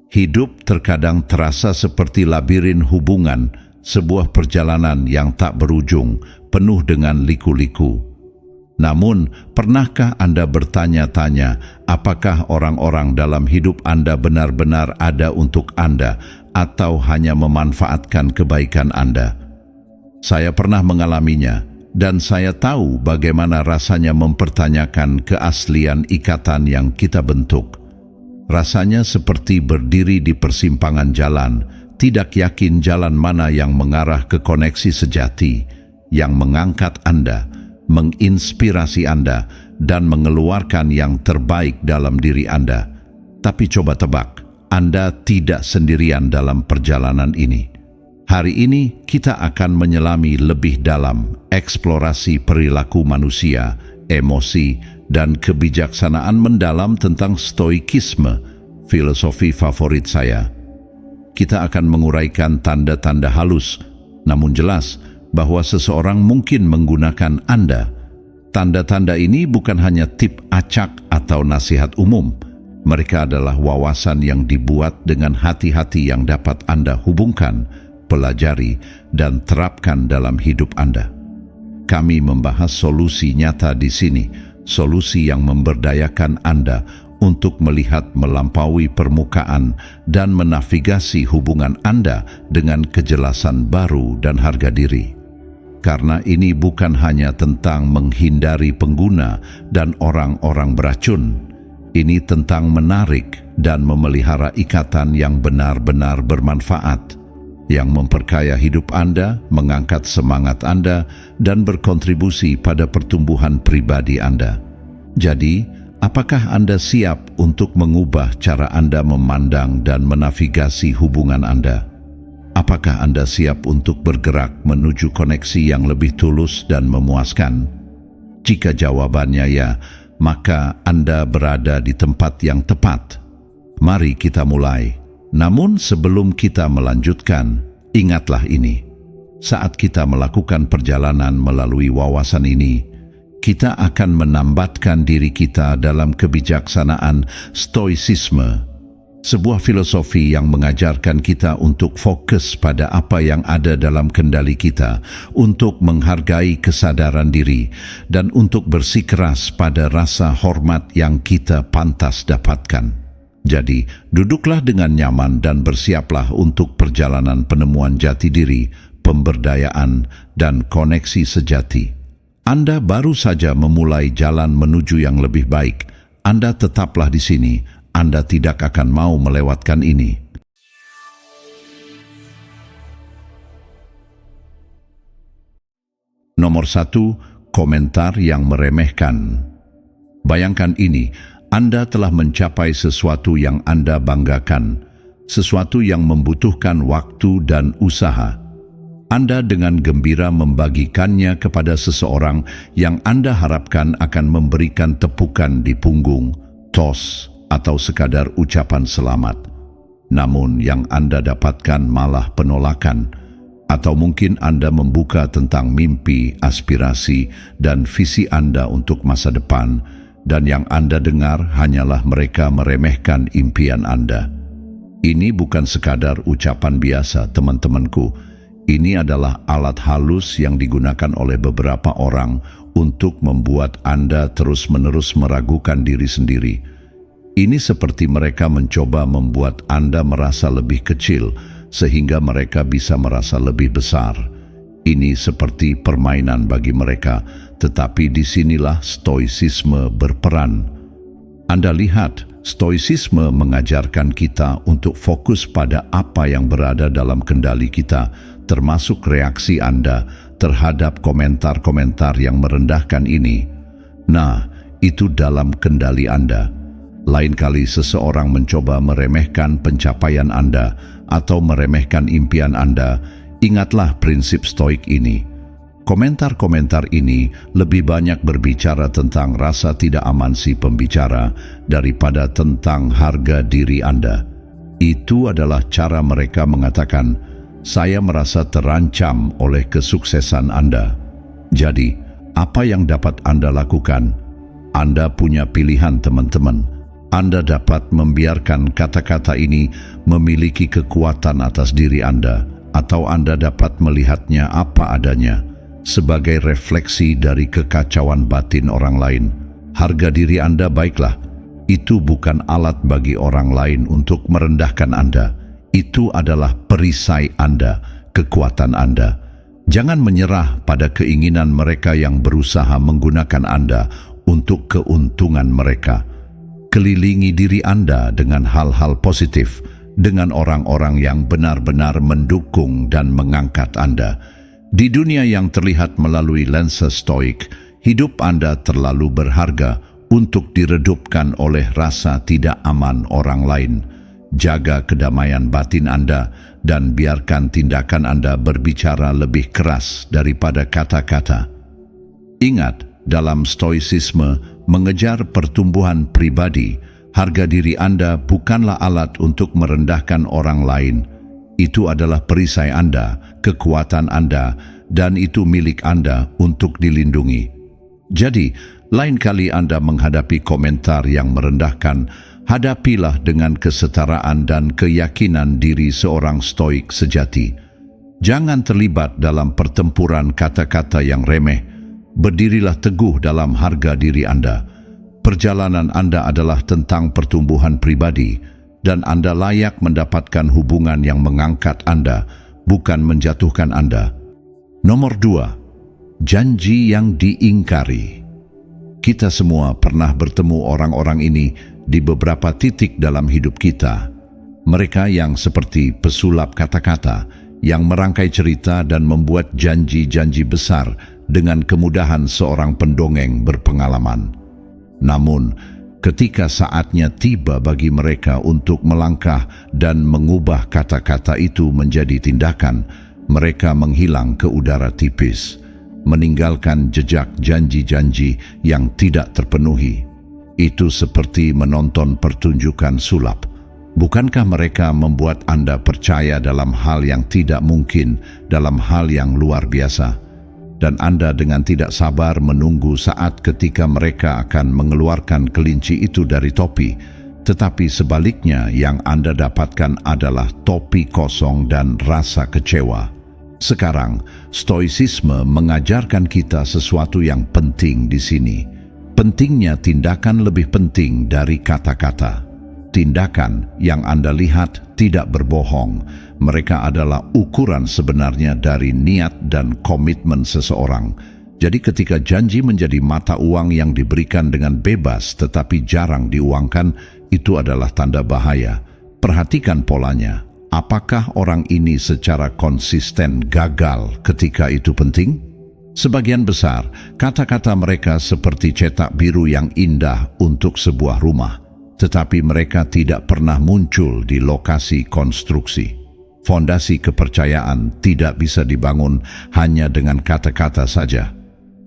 Hidup terkadang terasa seperti labirin hubungan, sebuah perjalanan yang tak berujung, penuh dengan liku-liku. Namun, pernahkah Anda bertanya-tanya, apakah orang-orang dalam hidup Anda benar-benar ada untuk Anda atau hanya memanfaatkan kebaikan Anda? Saya pernah mengalaminya, dan saya tahu bagaimana rasanya mempertanyakan keaslian ikatan yang kita bentuk. Rasanya seperti berdiri di persimpangan jalan, tidak yakin jalan mana yang mengarah ke koneksi sejati, yang mengangkat Anda, menginspirasi Anda, dan mengeluarkan yang terbaik dalam diri Anda. Tapi coba tebak, Anda tidak sendirian dalam perjalanan ini. Hari ini kita akan menyelami lebih dalam eksplorasi perilaku manusia, emosi, dan kebijaksanaan mendalam tentang stoikisme, filosofi favorit saya. Kita akan menguraikan tanda-tanda halus, namun jelas, bahwa seseorang mungkin menggunakan Anda. Tanda-tanda ini bukan hanya tip acak atau nasihat umum. Mereka adalah wawasan yang dibuat dengan hati-hati yang dapat Anda hubungkan, pelajari, dan terapkan dalam hidup Anda. Kami membahas solusi nyata di sini, solusi yang memberdayakan Anda untuk melihat melampaui permukaan dan menavigasi hubungan Anda dengan kejelasan baru dan harga diri. Karena ini bukan hanya tentang menghindari pengguna dan orang-orang beracun. Ini tentang menarik dan memelihara ikatan yang benar-benar bermanfaat, yang memperkaya hidup Anda, mengangkat semangat Anda, dan berkontribusi pada pertumbuhan pribadi Anda. Jadi, apakah Anda siap untuk mengubah cara Anda memandang dan menavigasi hubungan Anda? Apakah Anda siap untuk bergerak menuju koneksi yang lebih tulus dan memuaskan? Jika jawabannya ya, maka Anda berada di tempat yang tepat. Mari kita mulai. Namun sebelum kita melanjutkan, ingatlah ini. Saat kita melakukan perjalanan melalui wawasan ini, kita akan menambatkan diri kita dalam kebijaksanaan stoicisme, sebuah filosofi yang mengajarkan kita untuk fokus pada apa yang ada dalam kendali kita, untuk menghargai kesadaran diri, dan untuk bersikeras pada rasa hormat yang kita pantas dapatkan. Jadi, duduklah dengan nyaman dan bersiaplah untuk perjalanan penemuan jati diri, pemberdayaan, dan koneksi sejati. Anda baru saja memulai jalan menuju yang lebih baik. Anda tetaplah di sini. Anda tidak akan mau melewatkan ini. Nomor 1, komentar yang meremehkan. Bayangkan ini, Anda telah mencapai sesuatu yang Anda banggakan, sesuatu yang membutuhkan waktu dan usaha. Anda dengan gembira membagikannya kepada seseorang yang Anda harapkan akan memberikan tepukan di punggung, tos, atau sekadar ucapan selamat. Namun yang Anda dapatkan malah penolakan, atau mungkin Anda membuka tentang mimpi, aspirasi, dan visi Anda untuk masa depan, dan yang Anda dengar hanyalah mereka meremehkan impian Anda. Ini bukan sekadar ucapan biasa, teman-temanku. Ini adalah alat halus yang digunakan oleh beberapa orang untuk membuat Anda terus-menerus meragukan diri sendiri. Ini seperti mereka mencoba membuat Anda merasa lebih kecil, sehingga mereka bisa merasa lebih besar. Ini seperti permainan bagi mereka, tetapi disinilah stoicisme berperan. Anda lihat, stoicisme mengajarkan kita untuk fokus pada apa yang berada dalam kendali kita, termasuk reaksi Anda terhadap komentar-komentar yang merendahkan ini. Nah, itu dalam kendali Anda. Lain kali seseorang mencoba meremehkan pencapaian Anda atau meremehkan impian Anda, ingatlah prinsip stoik ini. Komentar-komentar ini lebih banyak berbicara tentang rasa tidak aman si pembicara daripada tentang harga diri Anda. Itu adalah cara mereka mengatakan, "Saya merasa terancam oleh kesuksesan Anda." Jadi, apa yang dapat Anda lakukan? Anda punya pilihan, teman-teman. Anda dapat membiarkan kata-kata ini memiliki kekuatan atas diri Anda, atau Anda dapat melihatnya apa adanya, sebagai refleksi dari kekacauan batin orang lain. Harga diri Anda baiklah, itu bukan alat bagi orang lain untuk merendahkan Anda. Itu adalah perisai Anda, kekuatan Anda. Jangan menyerah pada keinginan mereka yang berusaha menggunakan Anda untuk keuntungan mereka. Kelilingi diri Anda dengan hal-hal positif, dengan orang-orang yang benar-benar mendukung dan mengangkat Anda. Di dunia yang terlihat melalui lensa stoik, hidup Anda terlalu berharga untuk diredupkan oleh rasa tidak aman orang lain. Jaga kedamaian batin Anda dan biarkan tindakan Anda berbicara lebih keras daripada kata-kata. Ingat, dalam stoisisme, mengejar pertumbuhan pribadi, harga diri Anda bukanlah alat untuk merendahkan orang lain. Itu adalah perisai Anda, kekuatan Anda, dan itu milik Anda untuk dilindungi. Jadi, lain kali Anda menghadapi komentar yang merendahkan, hadapilah dengan kesetaraan dan keyakinan diri seorang stoik sejati. Jangan terlibat dalam pertempuran kata-kata yang remeh. Berdirilah teguh dalam harga diri Anda. Perjalanan Anda adalah tentang pertumbuhan pribadi, dan Anda layak mendapatkan hubungan yang mengangkat Anda, bukan menjatuhkan Anda. Nomor 2, janji yang diingkari. Kita semua pernah bertemu orang-orang ini di beberapa titik dalam hidup kita. Mereka yang seperti pesulap kata-kata, yang merangkai cerita dan membuat janji-janji besar dengan kemudahan seorang pendongeng berpengalaman. Namun, ketika saatnya tiba bagi mereka untuk melangkah dan mengubah kata-kata itu menjadi tindakan, mereka menghilang ke udara tipis, meninggalkan jejak janji-janji yang tidak terpenuhi. Itu seperti menonton pertunjukan sulap. Bukankah mereka membuat Anda percaya dalam hal yang tidak mungkin, dalam hal yang luar biasa? Dan Anda dengan tidak sabar menunggu saat ketika mereka akan mengeluarkan kelinci itu dari topi. Tetapi sebaliknya yang Anda dapatkan adalah topi kosong dan rasa kecewa. Sekarang, stoisisme mengajarkan kita sesuatu yang penting di sini. Pentingnya tindakan lebih penting dari kata-kata. Tindakan yang Anda lihat tidak berbohong. Mereka adalah ukuran sebenarnya dari niat dan komitmen seseorang. Jadi ketika janji menjadi mata uang yang diberikan dengan bebas tetapi jarang diuangkan, itu adalah tanda bahaya. Perhatikan polanya. Apakah orang ini secara konsisten gagal ketika itu penting? Sebagian besar, kata-kata mereka seperti cetak biru yang indah untuk sebuah rumah, tetapi mereka tidak pernah muncul di lokasi konstruksi. Fondasi kepercayaan tidak bisa dibangun hanya dengan kata-kata saja.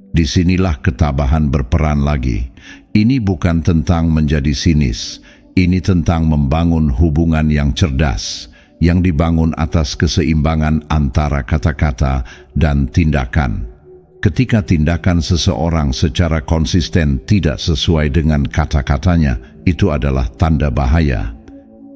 Disinilah ketabahan berperan lagi. Ini bukan tentang menjadi sinis, ini tentang membangun hubungan yang cerdas, yang dibangun atas keseimbangan antara kata-kata dan tindakan. Ketika tindakan seseorang secara konsisten tidak sesuai dengan kata-katanya, itu adalah tanda bahaya.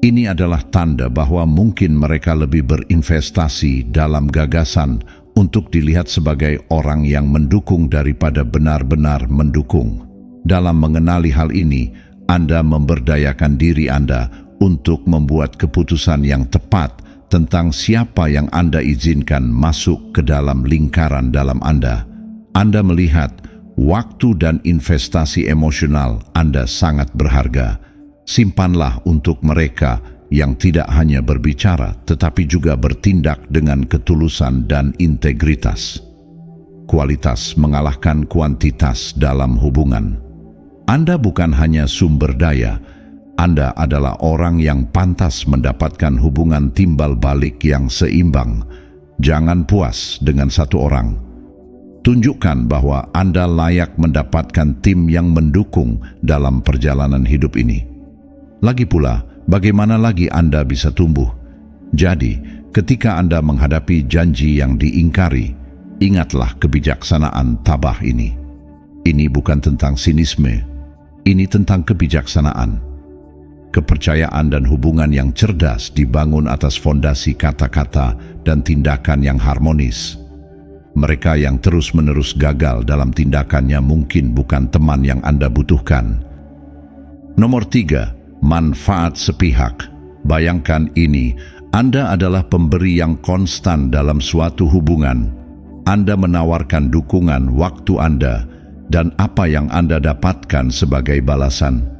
Ini adalah tanda bahwa mungkin mereka lebih berinvestasi dalam gagasan untuk dilihat sebagai orang yang mendukung daripada benar-benar mendukung. Dalam mengenali hal ini, Anda memberdayakan diri Anda untuk membuat keputusan yang tepat tentang siapa yang Anda izinkan masuk ke dalam lingkaran dalam Anda. Anda melihat waktu dan investasi emosional Anda sangat berharga. Simpanlah untuk mereka yang tidak hanya berbicara tetapi juga bertindak dengan ketulusan dan integritas. Kualitas mengalahkan kuantitas dalam hubungan. Anda bukan hanya sumber daya, Anda adalah orang yang pantas mendapatkan hubungan timbal balik yang seimbang. Jangan puas dengan satu orang. Tunjukkan bahwa Anda layak mendapatkan tim yang mendukung dalam perjalanan hidup ini. Lagi pula, bagaimana lagi Anda bisa tumbuh? Jadi, ketika Anda menghadapi janji yang diingkari, ingatlah kebijaksanaan tabah ini. Ini bukan tentang sinisme, ini tentang kebijaksanaan. kepercayaan dan hubungan yang cerdas dibangun atas fondasi kata-kata dan tindakan yang harmonis. Mereka yang terus-menerus gagal dalam tindakannya mungkin bukan teman yang Anda butuhkan. Nomor 3, manfaat sepihak. Bayangkan ini, Anda adalah pemberi yang konstan dalam suatu hubungan. Anda menawarkan dukungan waktu Anda dan apa yang Anda dapatkan sebagai balasan.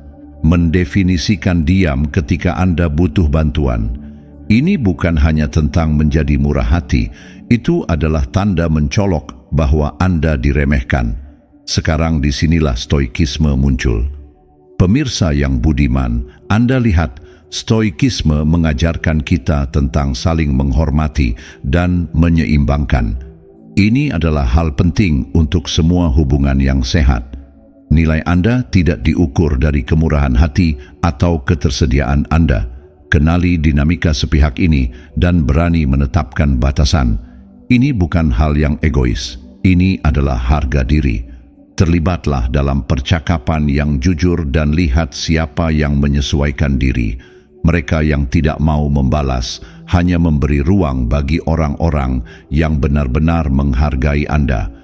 Mendefinisikan diam ketika Anda butuh bantuan. Ini bukan hanya tentang menjadi murah hati, itu adalah tanda mencolok bahwa Anda diremehkan. Sekarang disinilah stoikisme muncul. Pemirsa yang budiman, Anda lihat, stoikisme mengajarkan kita tentang saling menghormati dan menyeimbangkan. Ini adalah hal penting untuk semua hubungan yang sehat. Nilai Anda tidak diukur dari kemurahan hati atau ketersediaan Anda. Kenali dinamika sepihak ini dan berani menetapkan batasan. Ini bukan hal yang egois. Ini adalah harga diri. Terlibatlah dalam percakapan yang jujur dan lihat siapa yang menyesuaikan diri. Mereka yang tidak mau membalas hanya memberi ruang bagi orang-orang yang benar-benar menghargai Anda.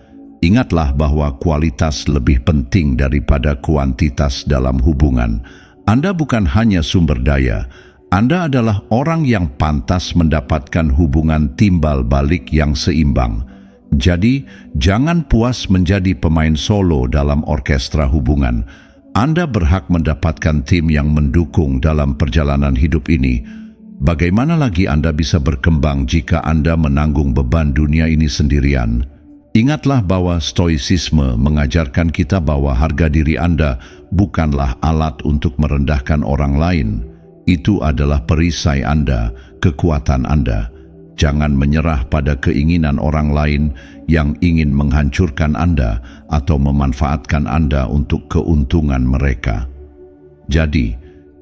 Ingatlah bahwa kualitas lebih penting daripada kuantitas dalam hubungan. Anda bukan hanya sumber daya, Anda adalah orang yang pantas mendapatkan hubungan timbal balik yang seimbang. Jadi, jangan puas menjadi pemain solo dalam orkestra hubungan. Anda berhak mendapatkan tim yang mendukung dalam perjalanan hidup ini. Bagaimana lagi Anda bisa berkembang jika Anda menanggung beban dunia ini sendirian? Ingatlah bahwa stoicisme mengajarkan kita bahwa harga diri Anda bukanlah alat untuk merendahkan orang lain. Itu adalah perisai Anda, kekuatan Anda. Jangan menyerah pada keinginan orang lain yang ingin menghancurkan Anda atau memanfaatkan Anda untuk keuntungan mereka. Jadi,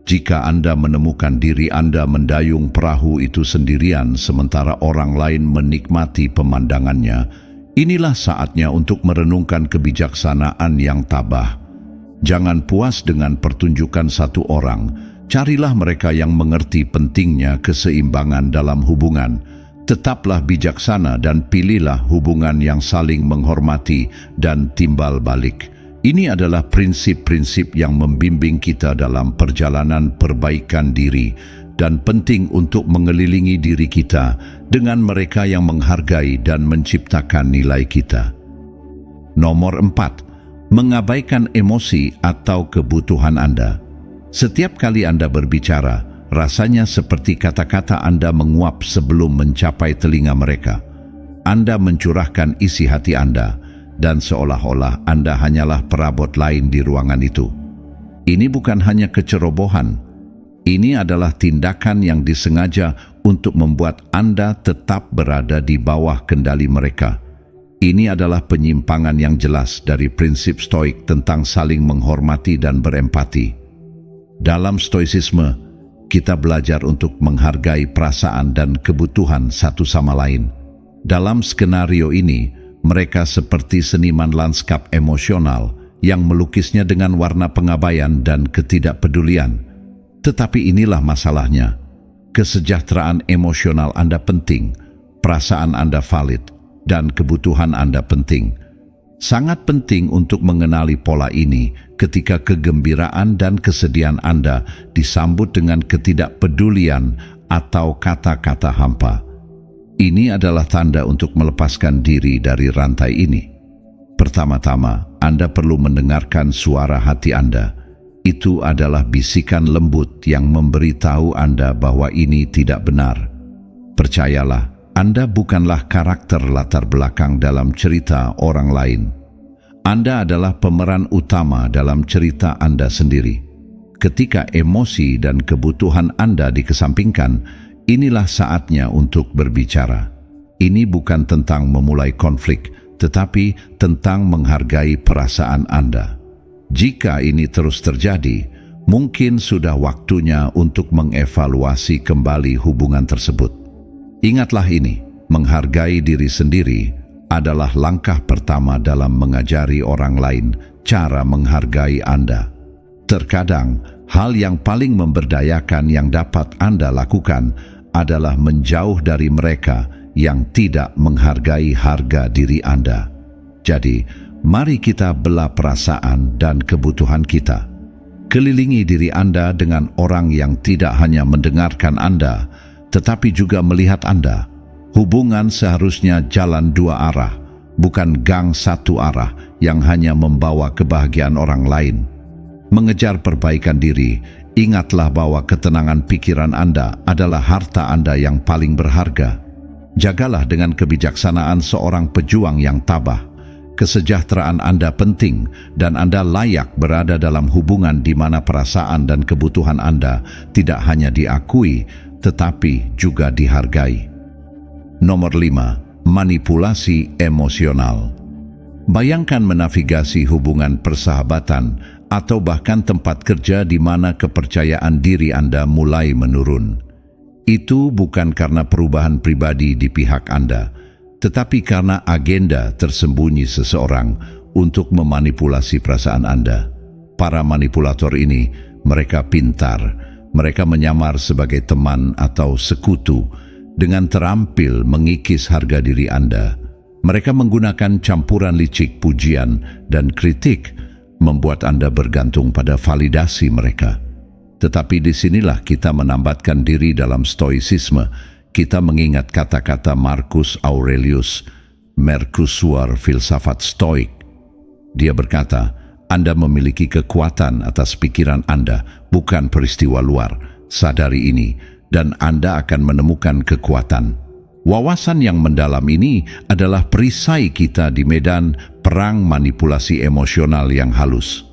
jika Anda menemukan diri Anda mendayung perahu itu sendirian sementara orang lain menikmati pemandangannya, inilah saatnya untuk merenungkan kebijaksanaan yang tabah. Jangan puas dengan pertunjukan satu orang. Carilah mereka yang mengerti pentingnya keseimbangan dalam hubungan. Tetaplah bijaksana dan pilihlah hubungan yang saling menghormati dan timbal balik. Ini adalah prinsip-prinsip yang membimbing kita dalam perjalanan perbaikan diri dan penting untuk mengelilingi diri kita dengan mereka yang menghargai dan menciptakan nilai kita. Nomor 4, mengabaikan emosi atau kebutuhan Anda. Setiap kali Anda berbicara, rasanya seperti kata-kata Anda menguap sebelum mencapai telinga mereka. Anda mencurahkan isi hati Anda, dan seolah-olah Anda hanyalah perabot lain di ruangan itu. Ini bukan hanya kecerobohan, ini adalah tindakan yang disengaja untuk membuat Anda tetap berada di bawah kendali mereka. Ini adalah penyimpangan yang jelas dari prinsip stoik tentang saling menghormati dan berempati. Dalam stoicisme, kita belajar untuk menghargai perasaan dan kebutuhan satu sama lain. Dalam skenario ini, mereka seperti seniman lanskap emosional yang melukisnya dengan warna pengabaian dan ketidakpedulian. Tetapi inilah masalahnya. Kesejahteraan emosional Anda penting, perasaan Anda valid, dan kebutuhan Anda penting. Sangat penting untuk mengenali pola ini ketika kegembiraan dan kesedihan Anda disambut dengan ketidakpedulian atau kata-kata hampa. Ini adalah tanda untuk melepaskan diri dari rantai ini. Pertama-tama, Anda perlu mendengarkan suara hati Anda. Itu adalah bisikan lembut yang memberitahu Anda bahwa ini tidak benar. Percayalah, Anda bukanlah karakter latar belakang dalam cerita orang lain. Anda adalah pemeran utama dalam cerita Anda sendiri. Ketika emosi dan kebutuhan Anda dikesampingkan, inilah saatnya untuk berbicara. Ini bukan tentang memulai konflik, tetapi tentang menghargai perasaan Anda. Jika ini terus terjadi, mungkin sudah waktunya untuk mengevaluasi kembali hubungan tersebut. Ingatlah ini, menghargai diri sendiri adalah langkah pertama dalam mengajari orang lain cara menghargai Anda. Terkadang, Hal yang paling memberdayakan yang dapat Anda lakukan adalah menjauh dari mereka yang tidak menghargai harga diri Anda. Jadi, mari kita belah perasaan dan kebutuhan kita. Kelilingi diri Anda dengan orang yang tidak hanya mendengarkan Anda, tetapi juga melihat Anda. Hubungan seharusnya jalan dua arah, bukan gang satu arah yang hanya membawa kebahagiaan orang lain. Mengejar perbaikan diri, ingatlah bahwa ketenangan pikiran Anda adalah harta Anda yang paling berharga. Jagalah dengan kebijaksanaan seorang pejuang yang tabah. Kesejahteraan Anda penting dan Anda layak berada dalam hubungan di mana perasaan dan kebutuhan Anda tidak hanya diakui, tetapi juga dihargai. Nomor 5. Manipulasi emosional. Bayangkan menavigasi hubungan persahabatan atau bahkan tempat kerja di mana kepercayaan diri Anda mulai menurun. Itu bukan karena perubahan pribadi di pihak Anda, tetapi karena agenda tersembunyi seseorang untuk memanipulasi perasaan Anda. Para manipulator ini, mereka pintar. Mereka menyamar sebagai teman atau sekutu dengan terampil mengikis harga diri Anda. Mereka menggunakan campuran licik pujian dan kritik, membuat Anda bergantung pada validasi mereka. Tetapi disinilah kita menambatkan diri dalam stoicisme. Kita mengingat kata-kata Marcus Aurelius, Mercusuar filsafat stoik. Dia berkata, Anda memiliki kekuatan atas pikiran Anda, bukan peristiwa luar. Sadari ini, dan Anda akan menemukan kekuatan. Wawasan yang mendalam ini adalah perisai kita di medan perang manipulasi emosional yang halus.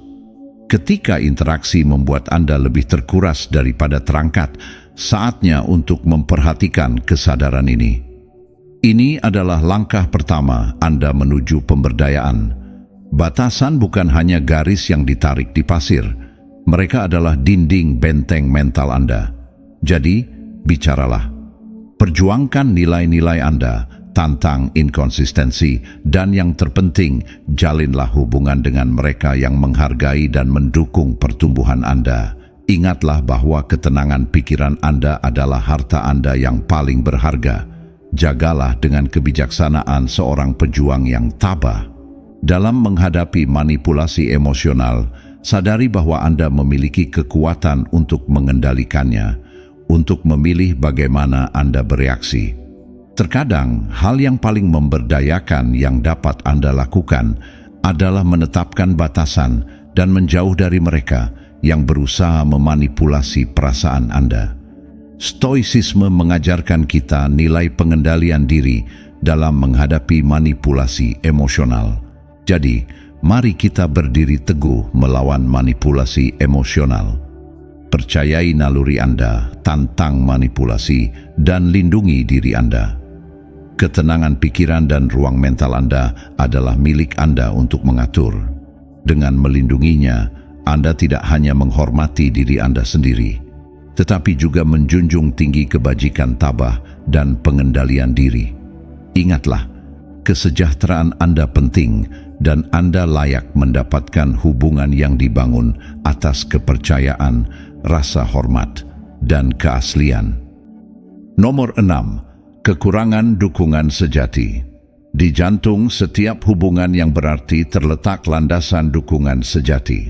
Ketika interaksi membuat Anda lebih terkuras daripada terangkat, saatnya untuk memperhatikan kesadaran ini. Ini adalah langkah pertama Anda menuju pemberdayaan. Batasan bukan hanya garis yang ditarik di pasir. Mereka adalah dinding benteng mental Anda. Jadi, bicaralah. Perjuangkan nilai-nilai Anda, tantang inkonsistensi, dan yang terpenting, jalinlah hubungan dengan mereka yang menghargai dan mendukung pertumbuhan Anda. Ingatlah bahwa ketenangan pikiran Anda adalah harta Anda yang paling berharga. Jagalah dengan kebijaksanaan seorang pejuang yang tabah. Dalam menghadapi manipulasi emosional, sadari bahwa Anda memiliki kekuatan untuk mengendalikannya, untuk memilih bagaimana Anda bereaksi. Terkadang, hal yang paling memberdayakan yang dapat Anda lakukan adalah menetapkan batasan dan menjauh dari mereka yang berusaha memanipulasi perasaan Anda. Stoicisme mengajarkan kita nilai pengendalian diri dalam menghadapi manipulasi emosional. Jadi, mari kita berdiri teguh melawan manipulasi emosional. Percayai naluri Anda, tantang manipulasi, dan lindungi diri Anda. Ketenangan pikiran dan ruang mental Anda adalah milik Anda untuk mengatur. Dengan melindunginya, Anda tidak hanya menghormati diri Anda sendiri, tetapi juga menjunjung tinggi kebajikan tabah dan pengendalian diri. Ingatlah, kesejahteraan Anda penting dan Anda layak mendapatkan hubungan yang dibangun atas kepercayaan, rasa hormat, dan keaslian. Nomor 6. Kekurangan dukungan sejati. Di jantung setiap hubungan yang berarti terletak landasan dukungan sejati.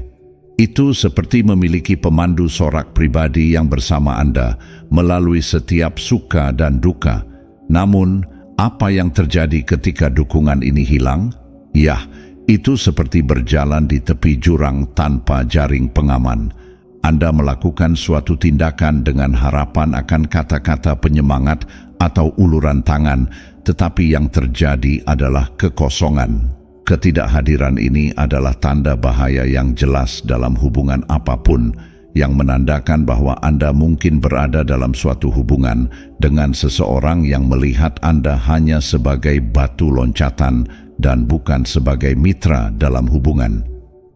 Itu seperti memiliki pemandu sorak pribadi yang bersama Anda melalui setiap suka dan duka. Namun, apa yang terjadi ketika dukungan ini hilang? Yah, itu seperti berjalan di tepi jurang tanpa jaring pengaman. Anda melakukan suatu tindakan dengan harapan akan kata-kata penyemangat atau uluran tangan, tetapi yang terjadi adalah kekosongan. Ketidakhadiran ini adalah tanda bahaya yang jelas dalam hubungan apapun, yang menandakan bahwa Anda mungkin berada dalam suatu hubungan dengan seseorang yang melihat Anda hanya sebagai batu loncatan dan bukan sebagai mitra dalam hubungan.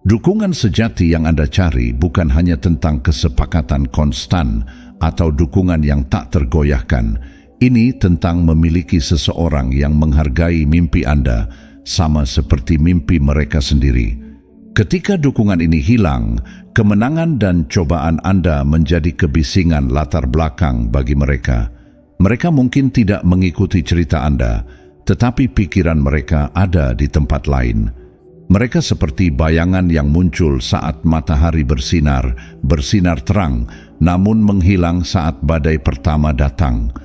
Dukungan sejati yang Anda cari bukan hanya tentang kesepakatan konstan atau dukungan yang tak tergoyahkan. Ini tentang memiliki seseorang yang menghargai mimpi Anda sama seperti mimpi mereka sendiri. Ketika dukungan ini hilang, Kemenangan dan cobaan Anda menjadi kebisingan latar belakang bagi mereka. Mereka mungkin tidak mengikuti cerita Anda, tetapi pikiran mereka ada di tempat lain. Mereka seperti bayangan yang muncul saat matahari bersinar terang, namun menghilang saat badai pertama datang.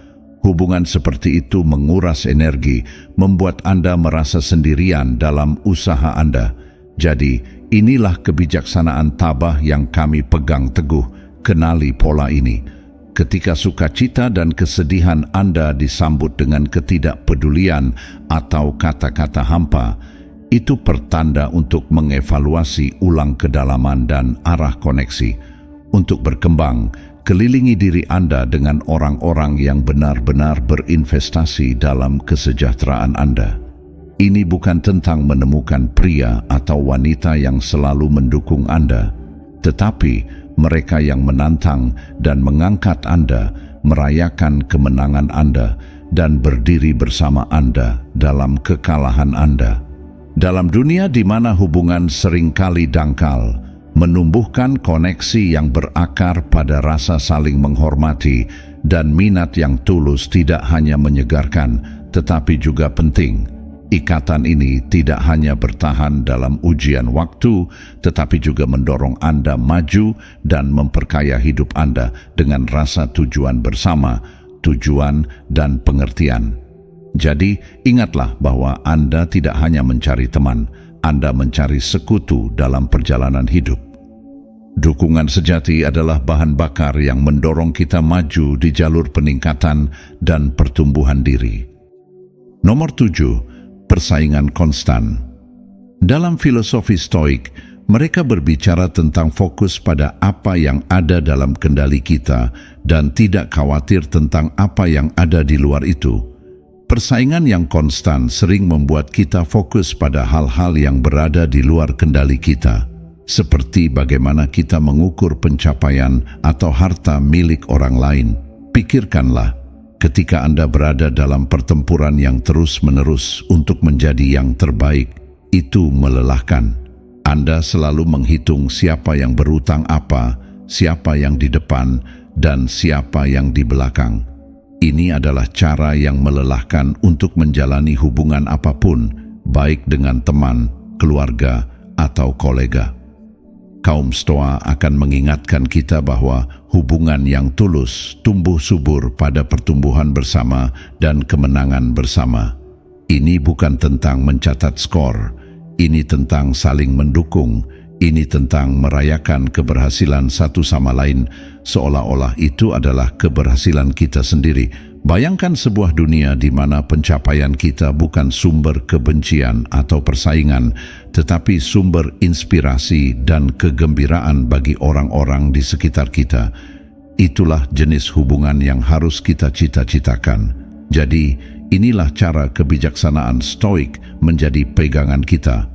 Hubungan seperti itu menguras energi, membuat Anda merasa sendirian dalam usaha Anda. Jadi, inilah kebijaksanaan tabah yang kami pegang teguh. Kenali pola ini. Ketika sukacita dan kesedihan Anda disambut dengan ketidakpedulian atau kata-kata hampa, itu pertanda untuk mengevaluasi ulang kedalaman dan arah koneksi. Untuk berkembang, kelilingi diri Anda dengan orang-orang yang benar-benar berinvestasi dalam kesejahteraan Anda. Ini bukan tentang menemukan pria atau wanita yang selalu mendukung Anda, tetapi mereka yang menantang dan mengangkat Anda, merayakan kemenangan Anda, dan berdiri bersama Anda dalam kekalahan Anda. Dalam dunia di mana hubungan seringkali dangkal, menumbuhkan koneksi yang berakar pada rasa saling menghormati dan minat yang tulus tidak hanya menyegarkan, tetapi juga penting. Ikatan ini tidak hanya bertahan dalam ujian waktu, tetapi juga mendorong Anda maju dan memperkaya hidup Anda dengan rasa tujuan bersama, tujuan dan pengertian. Jadi, ingatlah bahwa Anda tidak hanya mencari teman, Anda mencari sekutu dalam perjalanan hidup. Dukungan sejati adalah bahan bakar yang mendorong kita maju di jalur peningkatan dan pertumbuhan diri. Nomor 7. Persaingan konstan. Dalam filosofi Stoik, mereka berbicara tentang fokus pada apa yang ada dalam kendali kita dan tidak khawatir tentang apa yang ada di luar itu. Persaingan yang konstan sering membuat kita fokus pada hal-hal yang berada di luar kendali kita, seperti bagaimana kita mengukur pencapaian atau harta milik orang lain. Pikirkanlah, ketika Anda berada dalam pertempuran yang terus-menerus untuk menjadi yang terbaik, itu melelahkan. Anda selalu menghitung siapa yang berutang apa, siapa yang di depan, dan siapa yang di belakang. Ini adalah cara yang melelahkan untuk menjalani hubungan apapun, baik dengan teman, keluarga, atau kolega. Kaum Stoa akan mengingatkan kita bahwa hubungan yang tulus tumbuh subur pada pertumbuhan bersama dan kemenangan bersama. Ini bukan tentang mencatat skor, ini tentang saling mendukung, ini tentang merayakan keberhasilan satu sama lain, seolah-olah itu adalah keberhasilan kita sendiri. Bayangkan sebuah dunia di mana pencapaian kita bukan sumber kebencian atau persaingan, tetapi sumber inspirasi dan kegembiraan bagi orang-orang di sekitar kita. Itulah jenis hubungan yang harus kita cita-citakan. Jadi, inilah cara kebijaksanaan Stoik menjadi pegangan kita.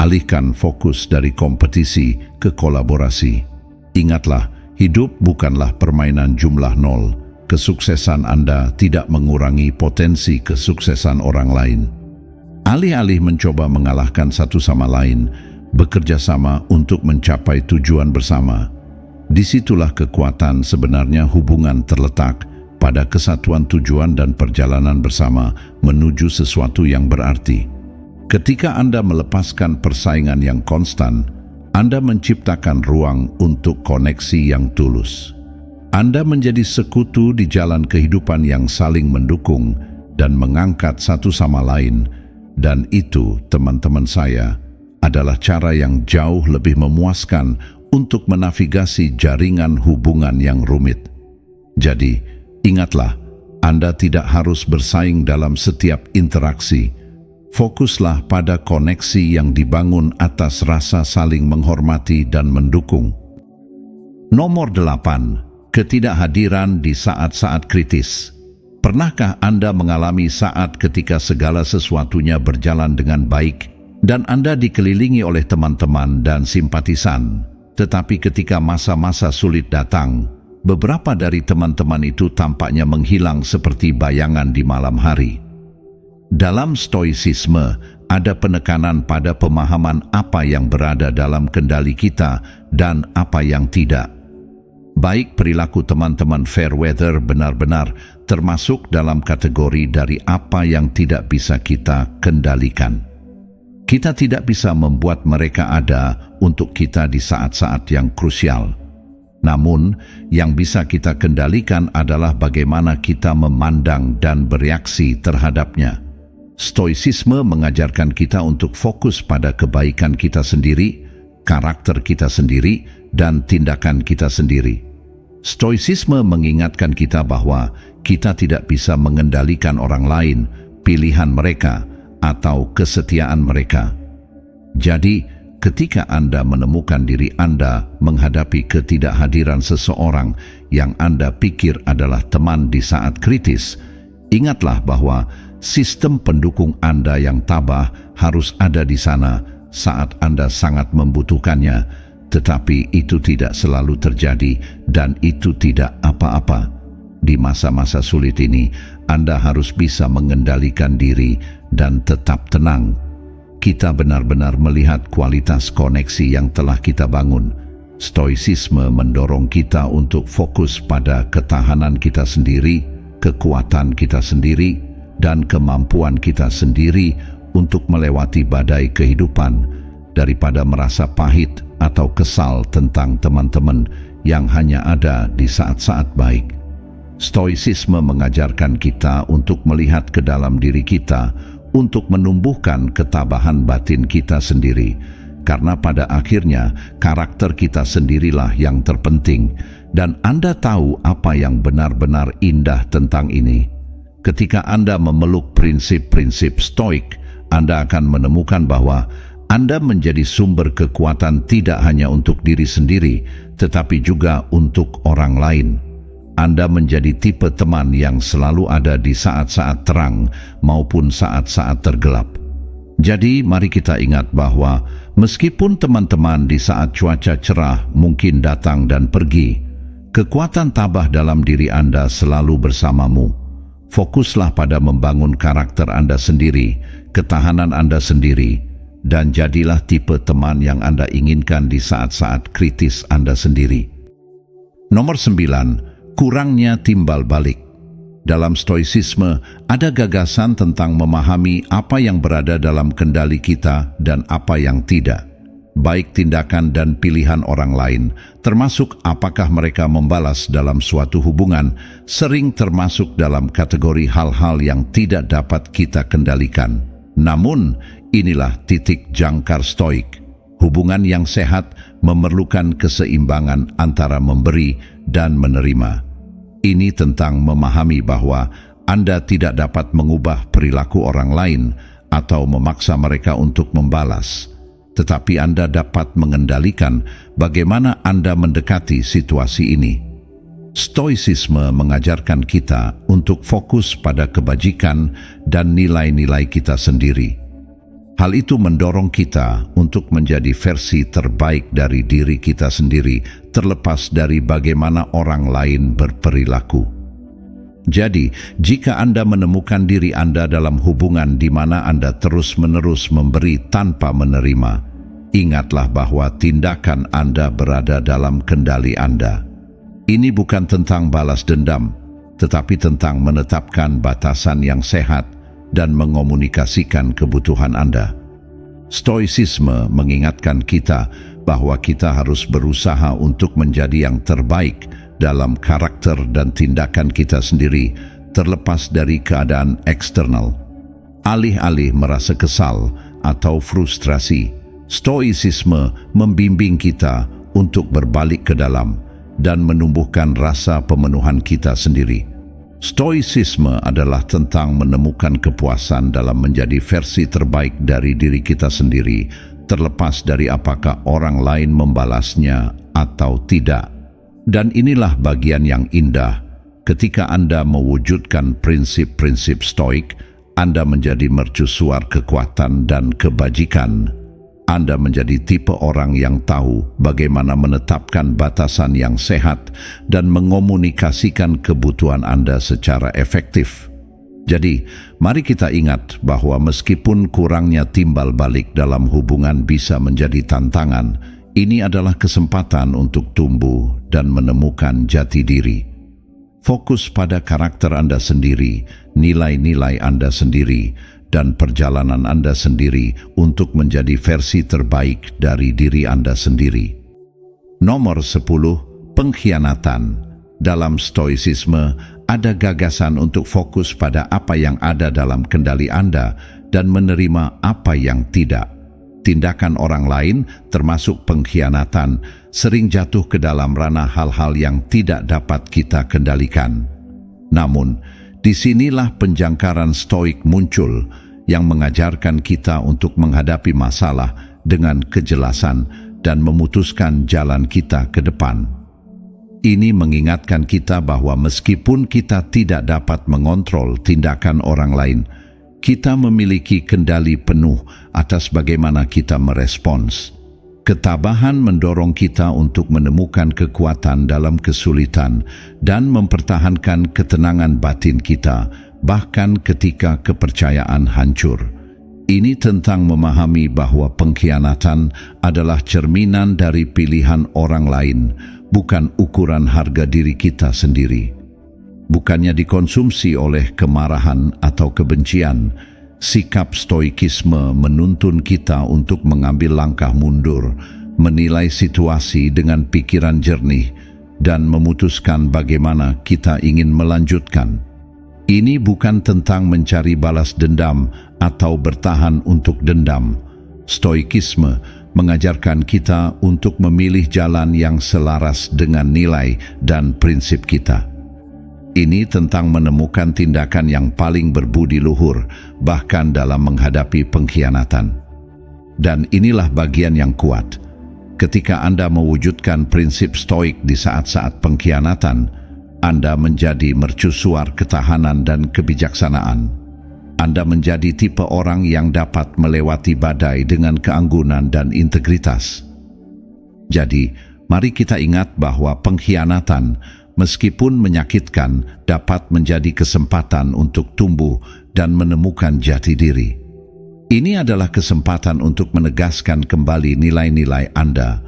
Alihkan fokus dari kompetisi ke kolaborasi. Ingatlah, hidup bukanlah permainan jumlah nol. Kesuksesan Anda tidak mengurangi potensi kesuksesan orang lain. Alih-alih mencoba mengalahkan satu sama lain, bekerja sama untuk mencapai tujuan bersama. Disitulah kekuatan sebenarnya hubungan terletak pada kesatuan tujuan dan perjalanan bersama menuju sesuatu yang berarti. Ketika Anda melepaskan persaingan yang konstan, Anda menciptakan ruang untuk koneksi yang tulus. Anda menjadi sekutu di jalan kehidupan yang saling mendukung dan mengangkat satu sama lain, dan itu, teman-teman saya, adalah cara yang jauh lebih memuaskan untuk menavigasi jaringan hubungan yang rumit. Jadi, ingatlah, Anda tidak harus bersaing dalam setiap interaksi. Fokuslah pada koneksi yang dibangun atas rasa saling menghormati dan mendukung. Nomor 8. Ketidakhadiran di saat-saat kritis. Pernahkah Anda mengalami saat ketika segala sesuatunya berjalan dengan baik dan Anda dikelilingi oleh teman-teman dan simpatisan, tetapi ketika masa-masa sulit datang, beberapa dari teman-teman itu tampaknya menghilang seperti bayangan di malam hari? Dalam Stoicisme, ada penekanan pada pemahaman apa yang berada dalam kendali kita dan apa yang tidak. Baik perilaku teman-teman Fairweather benar-benar termasuk dalam kategori dari apa yang tidak bisa kita kendalikan. Kita tidak bisa membuat mereka ada untuk kita di saat-saat yang krusial. Namun, yang bisa kita kendalikan adalah bagaimana kita memandang dan bereaksi terhadapnya. Stoicisme mengajarkan kita untuk fokus pada kebaikan kita sendiri, karakter kita sendiri, dan tindakan kita sendiri. Stoicisme mengingatkan kita bahwa kita tidak bisa mengendalikan orang lain, pilihan mereka, atau kesetiaan mereka. Jadi, ketika Anda menemukan diri Anda menghadapi ketidakhadiran seseorang yang Anda pikir adalah teman di saat kritis, ingatlah bahwa sistem pendukung Anda yang tabah harus ada di sana saat Anda sangat membutuhkannya, tetapi itu tidak selalu terjadi dan itu tidak apa-apa. Di masa-masa sulit ini, Anda harus bisa mengendalikan diri dan tetap tenang. Kita benar-benar melihat kualitas koneksi yang telah kita bangun. Stoicisme mendorong kita untuk fokus pada ketahanan kita sendiri, kekuatan kita sendiri, dan kemampuan kita sendiri untuk melewati badai kehidupan daripada merasa pahit atau kesal tentang teman-teman yang hanya ada di saat-saat baik. Stoicisme mengajarkan kita untuk melihat ke dalam diri kita untuk menumbuhkan ketabahan batin kita sendiri, karena pada akhirnya karakter kita sendirilah yang terpenting, dan Anda tahu apa yang benar-benar indah tentang ini. Ketika Anda memeluk prinsip-prinsip stoik, Anda akan menemukan bahwa Anda menjadi sumber kekuatan tidak hanya untuk diri sendiri, tetapi juga untuk orang lain. Anda menjadi tipe teman yang selalu ada di saat-saat terang maupun saat-saat tergelap. Jadi, mari kita ingat bahwa meskipun teman-teman di saat cuaca cerah mungkin datang dan pergi, kekuatan tabah dalam diri Anda selalu bersamamu. Fokuslah pada membangun karakter Anda sendiri, ketahanan Anda sendiri, dan jadilah tipe teman yang Anda inginkan di saat-saat kritis Anda sendiri. Nomor 9. Kurangnya timbal balik. Dalam stoicisme, ada gagasan tentang memahami apa yang berada dalam kendali kita dan apa yang tidak. Baik tindakan dan pilihan orang lain, termasuk apakah mereka membalas dalam suatu hubungan, sering termasuk dalam kategori hal-hal yang tidak dapat kita kendalikan. Namun, inilah titik jangkar stoik. Hubungan yang sehat memerlukan keseimbangan antara memberi dan menerima. Ini tentang memahami bahwa Anda tidak dapat mengubah perilaku orang lain atau memaksa mereka untuk membalas, tetapi Anda dapat mengendalikan bagaimana Anda mendekati situasi ini. Stoicisme mengajarkan kita untuk fokus pada kebajikan dan nilai-nilai kita sendiri. Hal itu mendorong kita untuk menjadi versi terbaik dari diri kita sendiri, terlepas dari bagaimana orang lain berperilaku. Jadi, jika Anda menemukan diri Anda dalam hubungan di mana Anda terus-menerus memberi tanpa menerima, ingatlah bahwa tindakan Anda berada dalam kendali Anda. Ini bukan tentang balas dendam, tetapi tentang menetapkan batasan yang sehat dan mengomunikasikan kebutuhan Anda. Stoicisme mengingatkan kita bahwa kita harus berusaha untuk menjadi yang terbaik dalam karakter dan tindakan kita sendiri, terlepas dari keadaan eksternal. Alih-alih merasa kesal atau frustrasi, stoicisme membimbing kita untuk berbalik ke dalam dan menumbuhkan rasa pemenuhan kita sendiri. Stoicisme adalah tentang menemukan kepuasan dalam menjadi versi terbaik dari diri kita sendiri, terlepas dari apakah orang lain membalasnya atau tidak. Dan inilah bagian yang indah. Ketika Anda mewujudkan prinsip-prinsip stoik, Anda menjadi mercusuar kekuatan dan kebajikan. Anda menjadi tipe orang yang tahu bagaimana menetapkan batasan yang sehat dan mengomunikasikan kebutuhan Anda secara efektif. Jadi, mari kita ingat bahwa meskipun kurangnya timbal balik dalam hubungan bisa menjadi tantangan, ini adalah kesempatan untuk tumbuh dan menemukan jati diri. Fokus pada karakter Anda sendiri, nilai-nilai Anda sendiri, dan perjalanan Anda sendiri untuk menjadi versi terbaik dari diri Anda sendiri. Nomor 10, pengkhianatan. Dalam stoicisme, ada gagasan untuk fokus pada apa yang ada dalam kendali Anda dan menerima apa yang tidak. Tindakan orang lain, termasuk pengkhianatan, sering jatuh ke dalam ranah hal-hal yang tidak dapat kita kendalikan. Namun, disinilah penjangkaran stoik muncul yang mengajarkan kita untuk menghadapi masalah dengan kejelasan dan memutuskan jalan kita ke depan. Ini mengingatkan kita bahwa meskipun kita tidak dapat mengontrol tindakan orang lain, kita memiliki kendali penuh atas bagaimana kita merespons. Ketabahan mendorong kita untuk menemukan kekuatan dalam kesulitan dan mempertahankan ketenangan batin kita, bahkan ketika kepercayaan hancur. Ini tentang memahami bahwa pengkhianatan adalah cerminan dari pilihan orang lain, bukan ukuran harga diri kita sendiri. Bukannya dikonsumsi oleh kemarahan atau kebencian, sikap stoikisme menuntun kita untuk mengambil langkah mundur, menilai situasi dengan pikiran jernih, dan memutuskan bagaimana kita ingin melanjutkan. Ini bukan tentang mencari balas dendam atau bertahan untuk dendam. Stoikisme mengajarkan kita untuk memilih jalan yang selaras dengan nilai dan prinsip kita. Ini tentang menemukan tindakan yang paling berbudi luhur, bahkan dalam menghadapi pengkhianatan. Dan inilah bagian yang kuat. Ketika Anda mewujudkan prinsip stoik di saat-saat pengkhianatan, Anda menjadi mercusuar ketahanan dan kebijaksanaan. Anda menjadi tipe orang yang dapat melewati badai dengan keanggunan dan integritas. Jadi, mari kita ingat bahwa pengkhianatan, meskipun menyakitkan, dapat menjadi kesempatan untuk tumbuh dan menemukan jati diri. Ini adalah kesempatan untuk menegaskan kembali nilai-nilai Anda,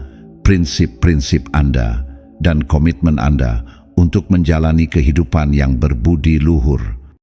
prinsip-prinsip Anda, dan komitmen Anda untuk menjalani kehidupan yang berbudi luhur.